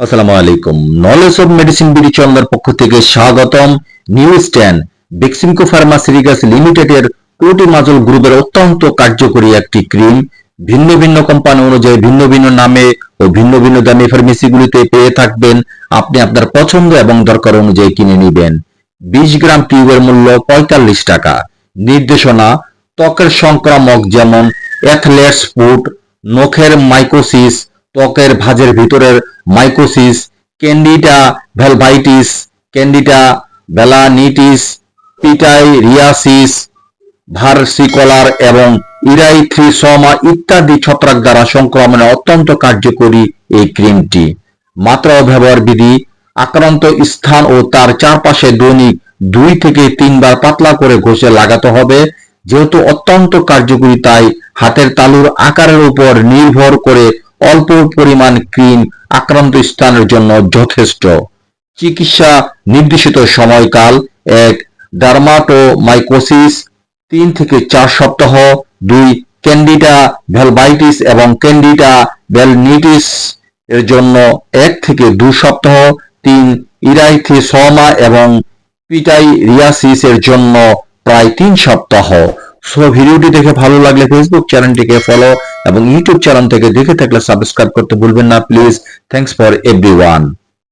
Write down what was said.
আসসালামু আলাইকুম। Knowledge of medicine BD চ্যানেলের পক্ষ থেকে স্বাগতম। নিউজ 10 বেক্সিমকো ফার্মাসিউটিক্যালস লিমিটেডের ক্লোটিমাজল গ্রুপের অত্যন্ত কার্যকরী একটি ক্রিম ভিন্ন ভিন্ন কোম্পানি অনুযায়ী ভিন্ন ভিন্ন নামে ও ভিন্ন ভিন্ন দামে ফার্মেসিগুলিতে পেয়ে থাকবেন। আপনি আপনার পছন্দ এবং দরকার অনুযায়ী কিনে নেবেন। 20 গ্রাম টিউবের মূল্য 45 টাকা। নির্দেশনা: ত্বকের সংক্রামক যেমন অ্যাথলেটস ফুট, নখের মাইকোসিস, ত্বকের ভাঁজের ভিতরের mycosis, candida vulvitis, candida balanitis, pityriasis, versicolor এবং ইরাইথ্রিসোমা ইত্যাদি ছত্রাক দ্বারা সংক্রমণে অত্যন্ত কার্যকরী এই ক্রিমটি। মাত্রা ও ব্যবহার বিধি: আক্রান্ত স্থান ও তার চারপাশে দৈনিক 2 থেকে 3 বার পাতলা করে ঘষে লাগাতে হবে। যেহেতু অত্যন্ত কার্যকরী তাই হাতের তালুর আকারের উপর নির্ভর করে অল্প পরিমাণ ক্রিম আক্রান্ত স্থানের জন্য যথেষ্ট। চিকিৎসা নির্দেশিত সময়কাল: 1. ডার্মাটোমাইকোসিস 3 থেকে 4 সপ্তাহ, 2. ক্যান্ডিডা ভ্যালভাইটিস এবং ক্যান্ডিডা ভ্যালনিটিস এর জন্য 1 থেকে 2 সপ্তাহ, 3. ইরাইথ্রিসোমা এবং পিটাইরিয়াসিস এর জন্য প্রায় 3 সপ্তাহ। সো ভিডিওটি দেখে ভালো লাগলে ফেসবুক চ্যানেলটিকে ফলো এবং ইউটিউব চ্যানেল থেকে দেখে থাকলে সাবস্ক্রাইব করতে ভুলবেন না প্লিজ। Thanks for everyone.